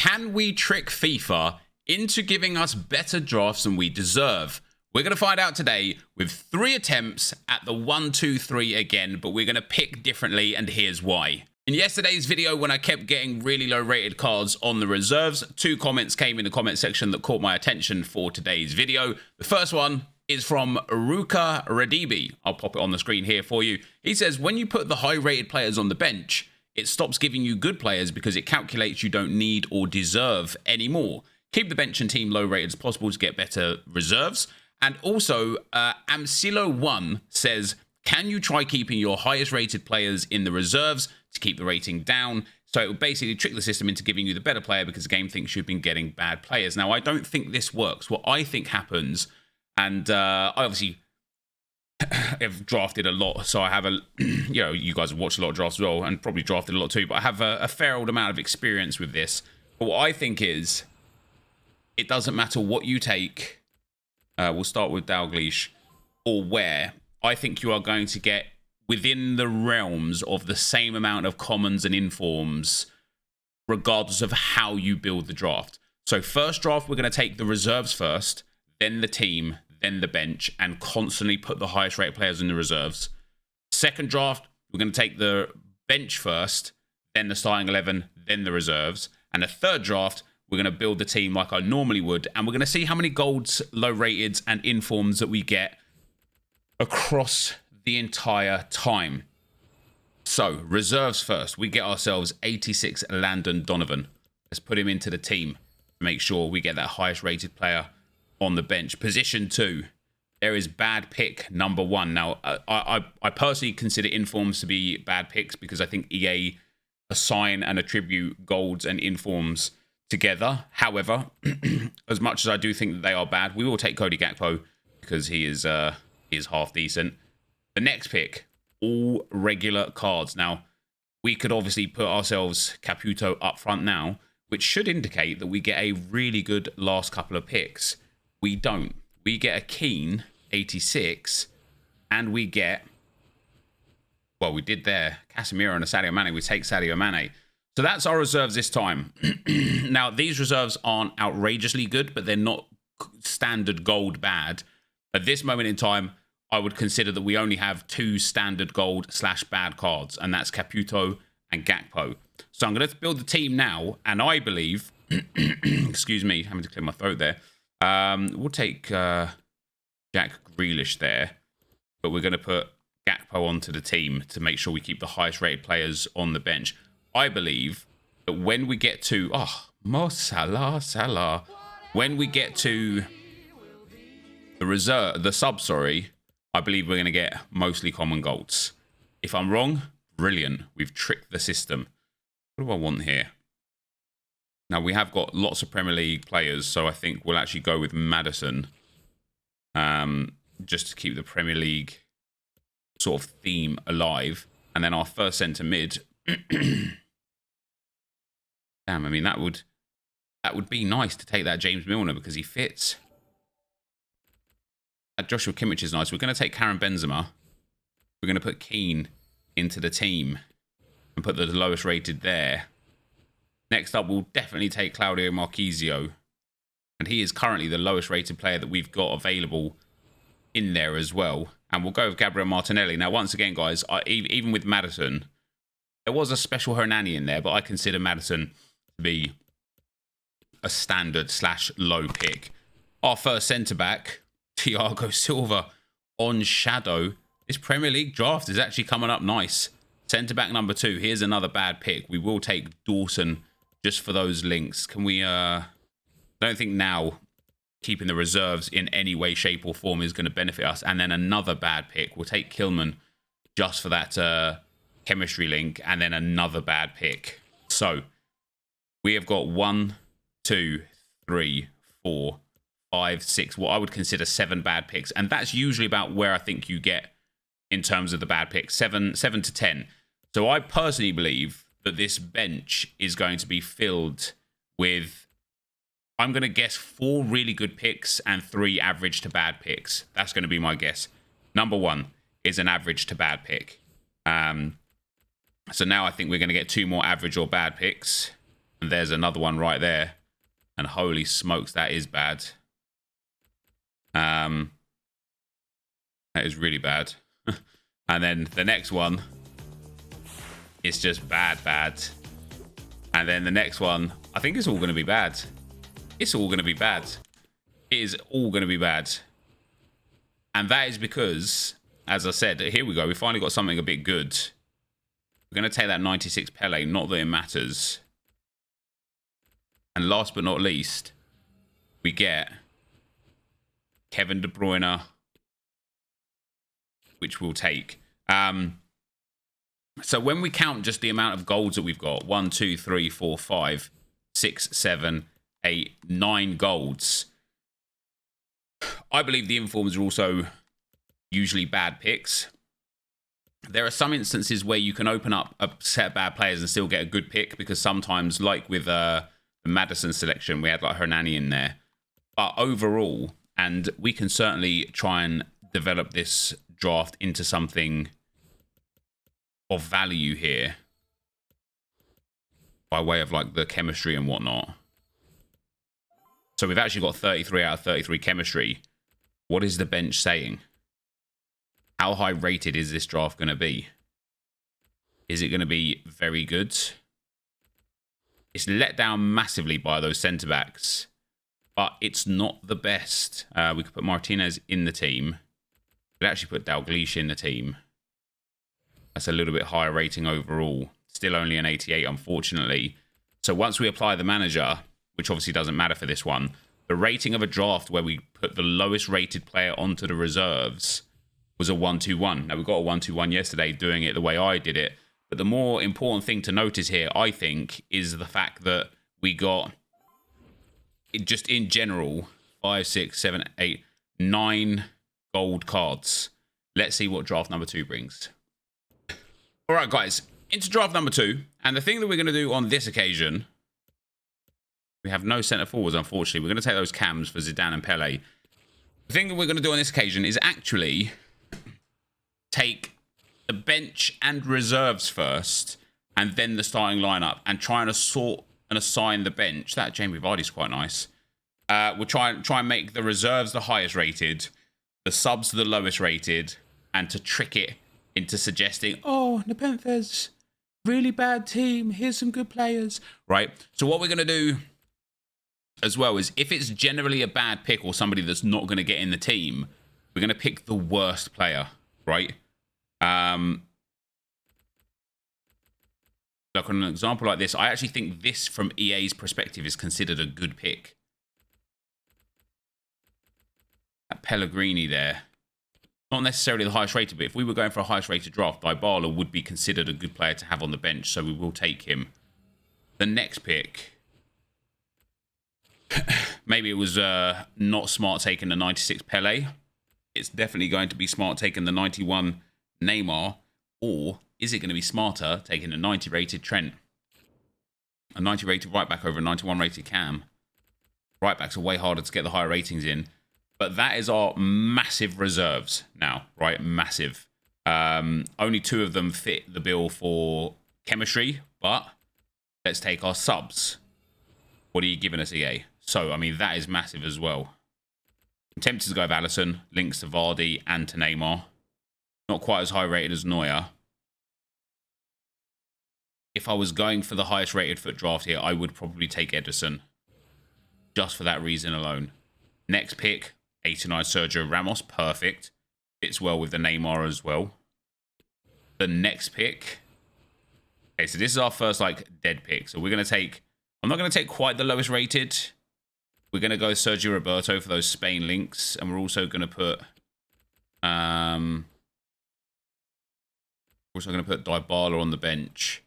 can we trick FIFA into giving us better drafts than we deserve? We're going to find out today with 3 attempts at the 1, 2, 3 again, but we're going to pick differently, and here's why. In yesterday's video, when I kept getting really low rated cards on the reserves, 2 comments came in the comment section that caught my attention for today's video. The first one is from Ruka Radibi. I'll pop it on the screen here for you. He says, when you put the high rated players on the bench, it stops giving you good players because it calculates you don't need or deserve anymore. Keep the bench and team low rated as possible to get better reserves. And also, Amsilo1 says, can you try keeping your highest rated players in the reserves to keep the rating down? So it will basically trick the system into giving you the better player because the game thinks you've been getting bad players. Now, I don't think this works. What I think happens, and I obviously have drafted a lot, so I have a, you guys have watched a lot of drafts as well, and probably drafted a lot too, but I have a fair old amount of experience with this. But what I think is, it doesn't matter what you take. We'll start with Dalglish, or where. I think you are going to get within the realms of the same amount of commons and informs, regardless of how you build the draft. So first draft, we're going to take the reserves first, then the team, then the bench, and constantly put the highest rated players in the reserves. Second draft, we're going to take the bench first, then the starting 11, then the reserves. And the third draft, we're going to build the team like I normally would, and we're going to see how many golds, low rateds, and informs that we get across the entire time. So, reserves first. We get ourselves 86 Landon Donovan. Let's put him into the team to make sure we get that highest rated player on the bench. Position 2, there is bad pick number 1. Now, I personally consider informs to be bad picks because I think EA assign and attribute golds and informs together. However, as much as I do think that they are bad, we will take Cody Gakpo because he is half decent. The next pick, all regular cards. Now, we could obviously put ourselves Caputo up front now, which should indicate that we get a really good last couple of picks. We don't. We get a Keane 86, and we get, well, we did there, Casemiro and a Sadio Mane. We take Sadio Mane. So that's our reserves this time. Now, these reserves aren't outrageously good, but they're not standard gold bad. At this moment in time, I would consider that we only have 2 standard gold / bad cards, and that's Caputo and Gakpo. So I'm going to build the team now, and I believe, excuse me, having to clear my throat there. We'll take Jack Grealish there, but we're going to put Gakpo onto the team to make sure we keep the highest rated players on the bench. I believe that when we get to... Mo Salah. When we get to the sub, I believe we're going to get mostly common golds. If I'm wrong, brilliant. We've tricked the system. What do I want here? Now, we have got lots of Premier League players, so I think we'll actually go with Maddison. Just to keep the Premier League sort of theme alive. And then our first centre mid... Damn, I mean, that would be nice to take that James Milner because he fits. That Joshua Kimmich is nice. We're going to take Karim Benzema. We're going to put Keane into the team and put the lowest rated there. Next up, we'll definitely take Claudio Marchisio. And he is currently the lowest rated player that we've got available in there as well. And we'll go with Gabriel Martinelli. Now, once again, guys, even with Maddison, there was a special Hernani in there, but I consider Maddison to be a standard / low pick. Our first centre-back, Thiago Silva on Shadow. This Premier League draft is actually coming up nice. Centre-back number 2. Here's another bad pick. We will take Dawson just for those links. Can we... I don't think now keeping the reserves in any way, shape or form is going to benefit us. And then another bad pick. We'll take Kilman just for that... chemistry link, and then another bad pick. So we have got 1, 2, 3, 4, 5, 6, what I would consider 7 bad picks, and that's usually about where I think you get in terms of the bad picks, 7 to 10. So I personally believe that this bench is going to be filled with, I'm going to guess 4 really good picks and 3 average to bad picks. That's going to be my guess. Number 1 is an average to bad pick. So now I think we're going to get 2 more average or bad picks. And there's another one right there. And holy smokes, that is bad. That is really bad. And then the next one is just bad. And then the next one, I think it's all going to be bad. It's all going to be bad. It is all going to be bad. And that is because, as I said, here we go. We finally got something a bit good. We're going to take that 96 Pele, not that it matters. And last but not least, we get Kevin De Bruyne, which we'll take. So when we count just the amount of goals that we've got, 1, 2, 3, 4, 5, 6, 7, 8, 9 goals. I believe the informs are also usually bad picks. There are some instances where you can open up a set of bad players and still get a good pick, because sometimes, like with the Madison selection, we had like Hernani in there. But overall, and we can certainly try and develop this draft into something of value here by way of like the chemistry and whatnot. So we've actually got 33 out of 33 chemistry. What is the bench saying? How high rated is this draft going to be? Is it going to be very good? It's let down massively by those centre-backs, but it's not the best. We could put Martinez in the team. We could actually put Dalglish in the team. That's a little bit higher rating overall. Still only an 88, unfortunately. So once we apply the manager, which obviously doesn't matter for this one, the rating of a draft where we put the lowest rated player onto the reserves was a 1-2-1. Now, we got a 1-2-1 yesterday doing it the way I did it. But the more important thing to notice here, I think, is the fact that we got, just in general, 5, 6, 7, 8, 9 gold cards. Let's see what draft number 2 brings. All right, guys, into draft number 2. And the thing that we're going to do on this occasion, we have no centre forwards, unfortunately. We're going to take those cams for Zidane and Pele. The thing that we're going to do on this occasion is actually take the bench and reserves first, and then the starting lineup, and trying to sort and assign the bench. That Jamie Vardy's quite nice. We'll try and make the reserves the highest rated, the subs the lowest rated, and to trick it into suggesting, oh, Nepenthez, really bad team. Here's some good players, right? So what we're going to do as well is, if it's generally a bad pick or somebody that's not going to get in the team, we're going to pick the worst player, right? Like on an example like this, I actually think this, from EA's perspective, is considered a good pick. That Pellegrini there, not necessarily the highest rated, but if we were going for a highest rated draft, Dybala would be considered a good player to have on the bench, so we will take him. The next pick, maybe it was not smart taking the 96 Pele. It's definitely going to be smart taking the 91 Neymar, or is it going to be smarter taking a 90 rated Trent? A 90 rated right back over a 91 rated Cam. Right backs are way harder to get the higher ratings in. But that is our massive reserves now, right? Massive. Only 2 of them fit the bill for chemistry, but let's take our subs. What are you giving us, EA? So, I mean, that is massive as well. I'm tempted to go with Alisson, links to Vardy and to Neymar. Not quite as high rated as Neuer. If I was going for the highest rated foot draft here, I would probably take Ederson. Just for that reason alone. Next pick, 89 Sergio Ramos. Perfect. Fits well with the Neymar as well. The next pick. Okay, so this is our first, like, dead pick. So we're going to take... I'm not going to take quite the lowest rated. We're going to go Sergio Roberto for those Spain links. And we're also going to put... also going to put Dybala on the bench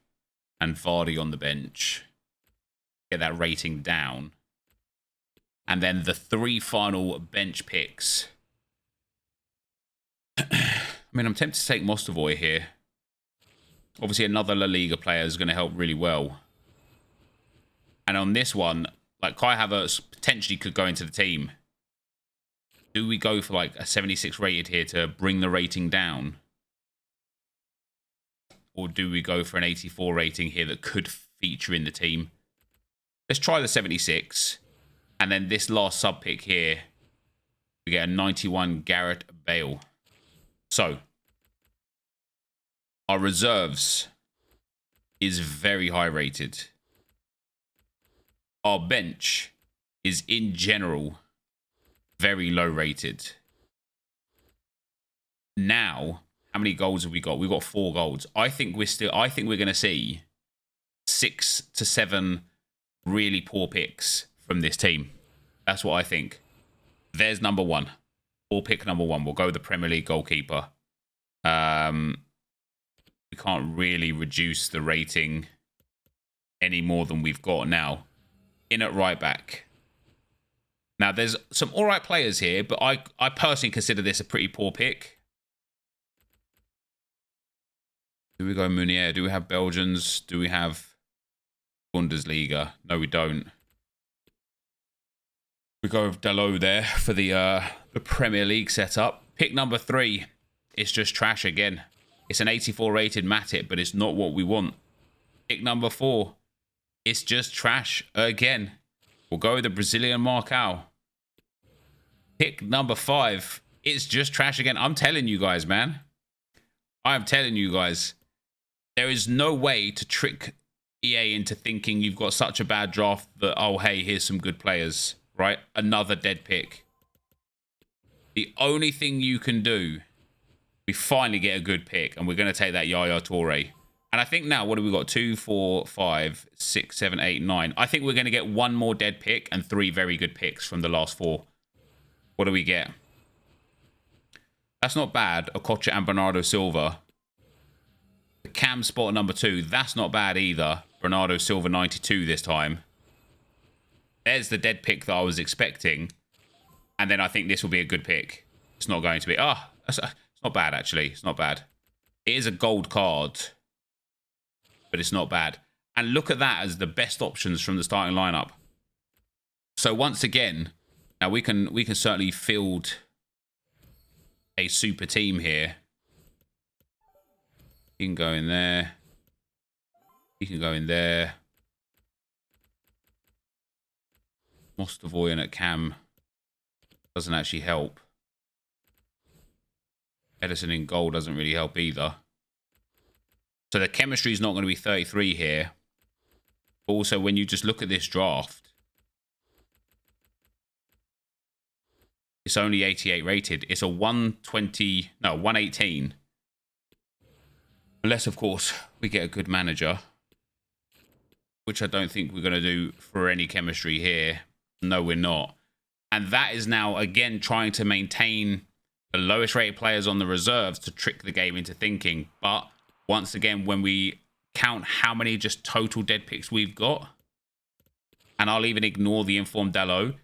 and Vardy on the bench. Get that rating down. And then the 3 final bench picks. I mean, I'm tempted to take Mostovoy here. Obviously, another La Liga player is going to help really well. And on this one, like, Kai Havertz potentially could go into the team. Do we go for like a 76 rated here to bring the rating down? Or do we go for an 84 rating here that could feature in the team? Let's try the 76. And then this last sub pick here, we get a 91 Gareth Bale. So, our reserves is very high rated. Our bench is in general very low rated. Now, how many goals have we got? We've got 4 goals. I think we're going to see 6 to 7 really poor picks from this team. That's what I think. There's number 1. Poor pick number 1. We'll go with the Premier League goalkeeper. We can't really reduce the rating any more than we've got now. In at right back. Now, there's some all right players here, but I personally consider this a pretty poor pick. Do we go Meunier? Do we have Belgians? Do we have Bundesliga? No, we don't. We go with Dalot there for the Premier League setup. Pick number 3. It's just trash again. It's an 84 rated Matip, but it's not what we want. Pick number 4. It's just trash again. We'll go with the Brazilian Marcao. Pick number 5. It's just trash again. I'm telling you guys, man. I'm telling you guys. There is no way to trick EA into thinking you've got such a bad draft that, oh, hey, here's some good players, right? Another dead pick. The only thing you can do, we finally get a good pick, and we're going to take that Yaya Toure. And I think now, what have we got? 2, 4, 5, 6, 7, 8, 9. I think we're going to get 1 more dead pick and 3 very good picks from the last 4. What do we get? That's not bad. Okocha and Bernardo Silva. The cam spot at number 2. That's not bad either. Bernardo Silva 92 this time. There's the dead pick that I was expecting. And then I think this will be a good pick. It's not going to be. It's not bad, actually. It's not bad. It is a gold card. But it's not bad. And look at that as the best options from the starting lineup. So once again, now we can certainly field a super team here. He can go in there. He can go in there. Mostovoyan at cam doesn't actually help. Edison in goal doesn't really help either. So the chemistry is not going to be 33 here. Also, when you just look at this draft, it's only 88 rated. It's a 118. Unless, of course, we get a good manager. Which I don't think we're going to do for any chemistry here. No, we're not. And that is now, again, trying to maintain the lowest rated players on the reserves to trick the game into thinking. But once again, when we count how many just total dead picks we've got, and I'll even ignore the informed Dalot,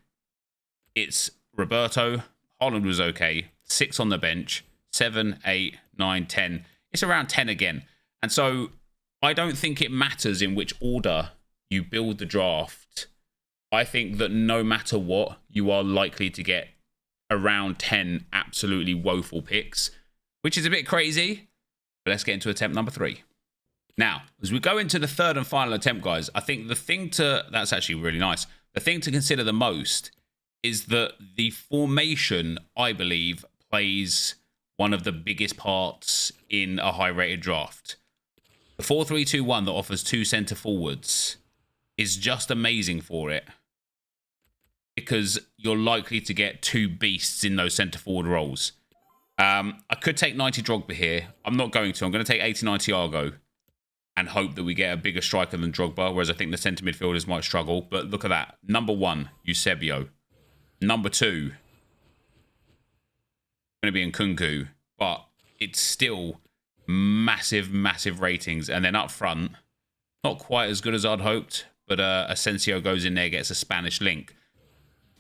it's Roberto. Holland was okay. 6 on the bench. 7, 8, 9, 10. It's around 10 again. And so I don't think it matters in which order you build the draft. I think that no matter what, you are likely to get around 10 absolutely woeful picks, which is a bit crazy. But let's get into attempt number 3. Now, as we go into the third and final attempt, guys, I think the thing to... That's actually really nice. The thing to consider the most is that the formation, I believe, plays one of the biggest parts in a high-rated draft. The 4-3-2-1 that offers 2 centre forwards is just amazing for it, because you're likely to get 2 beasts in those centre forward roles. I could take 90 Drogba here. I'm not going to. I'm going to take 89 Thiago and hope that we get a bigger striker than Drogba, whereas I think the centre midfielders might struggle. But look at that. Number 1, Eusebio. Number 2, going to be Nkunku, but it's still massive, massive ratings. And then up front, not quite as good as I'd hoped, but Asensio goes in there, gets a Spanish link.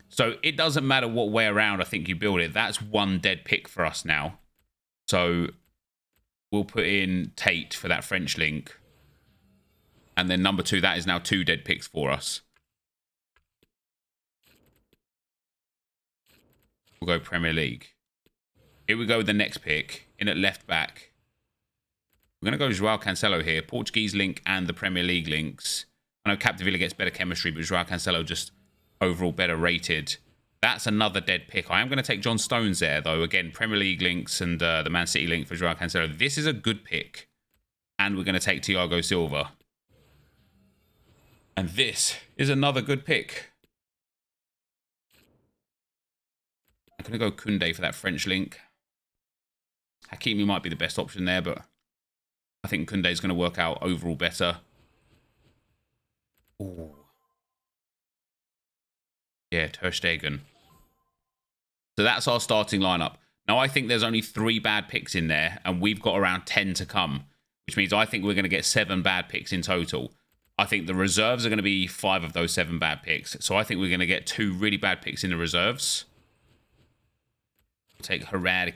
So it doesn't matter what way around I think you build it. That's 1 dead pick for us now. So we'll put in Tate for that French link. And then number 2, that is now 2 dead picks for us. We'll go Premier League. Here we go with the next pick. In at left back. We're going to go João Cancelo here. Portuguese link and the Premier League links. I know Capdevila gets better chemistry, but Joao Cancelo just overall better rated. That's another dead pick. I am going to take John Stones there, though. Again, Premier League links and the Man City link for Joao Cancelo. This is a good pick. And we're going to take Thiago Silva. And this is another good pick. I'm going to go Koundé for that French link. Hakimi might be the best option there, but I think Koundé is going to work out overall better. Ooh. Yeah, Ter Stegen. So that's our starting lineup. Now, I think there's only 3 bad picks in there, and we've got around 10 to come, which means I think we're going to get 7 bad picks in total. I think the reserves are going to be 5 of those 7 bad picks. So I think we're going to get 2 really bad picks in the reserves. We'll take Herrera.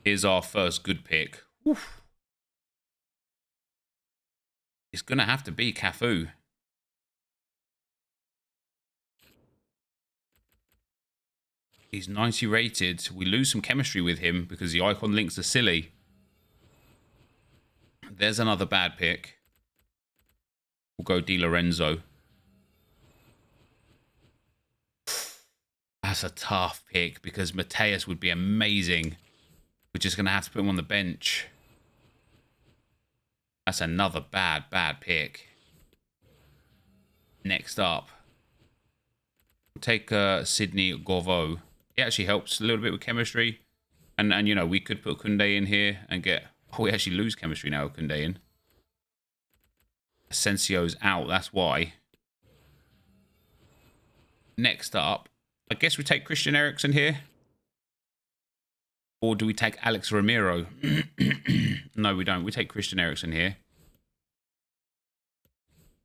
Here's our first good pick. Oof. It's going to have to be Cafu. He's 90 rated. We lose some chemistry with him because the icon links are silly. There's another bad pick. We'll go Di Lorenzo. That's a tough pick because Mateus would be amazing. We're just going to have to put him on the bench. That's another bad pick. Next up, we'll take Sydney Gorveau. He actually helps a little bit with chemistry. And you know, we could put Koundé in here and get... Oh, we actually lose chemistry now with Koundé in. Asensio's out, that's why. Next up, I guess we take Christian Eriksen here. Or do we take Alex Ramiro? No, we don't. We take Christian Eriksen here.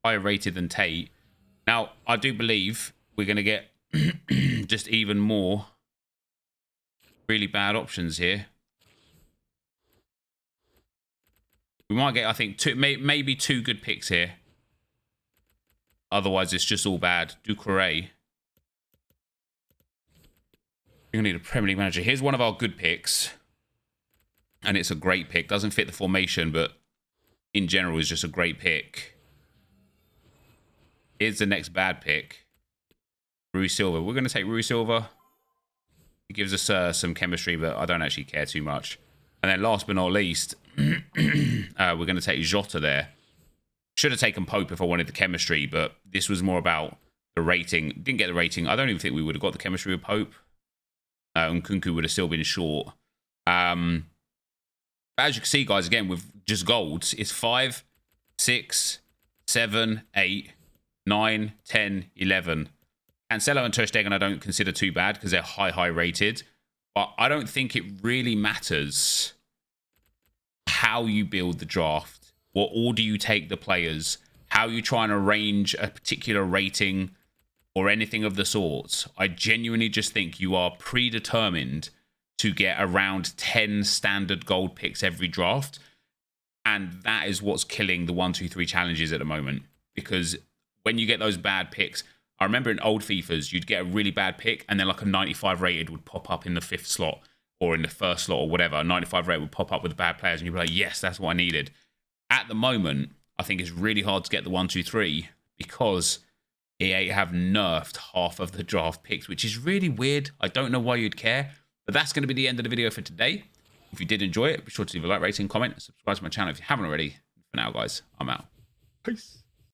Higher rated than Tate. Now, I do believe we're going to get just even more really bad options here. We might get, I think, maybe 2 good picks here. Otherwise, it's just all bad. Ducouré. You're going to need a Premier League manager. Here's one of our good picks. And it's a great pick. Doesn't fit the formation, but in general is just a great pick. Here's the next bad pick. Rui Silva. We're going to take Rui Silva. It gives us some chemistry, but I don't actually care too much. And then last but not least, we're going to take Jota there. Should have taken Pope if I wanted the chemistry, but this was more about the rating. Didn't get the rating. I don't even think we would have got the chemistry with Pope. And Nkunku would have still been short. But as you can see, guys, again, with just golds, it's 5, 6, 7, 8, 9, 10, 11. Cancelo and Ter Stegen I don't consider too bad because they're high rated. But I don't think it really matters how you build the draft, what order you take the players, how you try and arrange a particular rating or anything of the sorts. I genuinely just think you are predetermined to get around 10 standard gold picks every draft. And that is what's killing the 1, 2, 3 challenges at the moment. Because when you get those bad picks, I remember in old FIFAs, you'd get a really bad pick and then like a 95 rated would pop up in the 5th slot or in the 1st slot or whatever. A 95 rated would pop up with the bad players and you'd be like, yes, that's what I needed. At the moment, I think it's really hard to get the 1, 2, 3 because EA have nerfed half of the draft picks, which is really weird. I don't know why you'd care, but that's going to be the end of the video for today. If you did enjoy it, be sure to leave a like, rating, comment, subscribe to my channel if you haven't already. For now, guys, I'm out. Peace.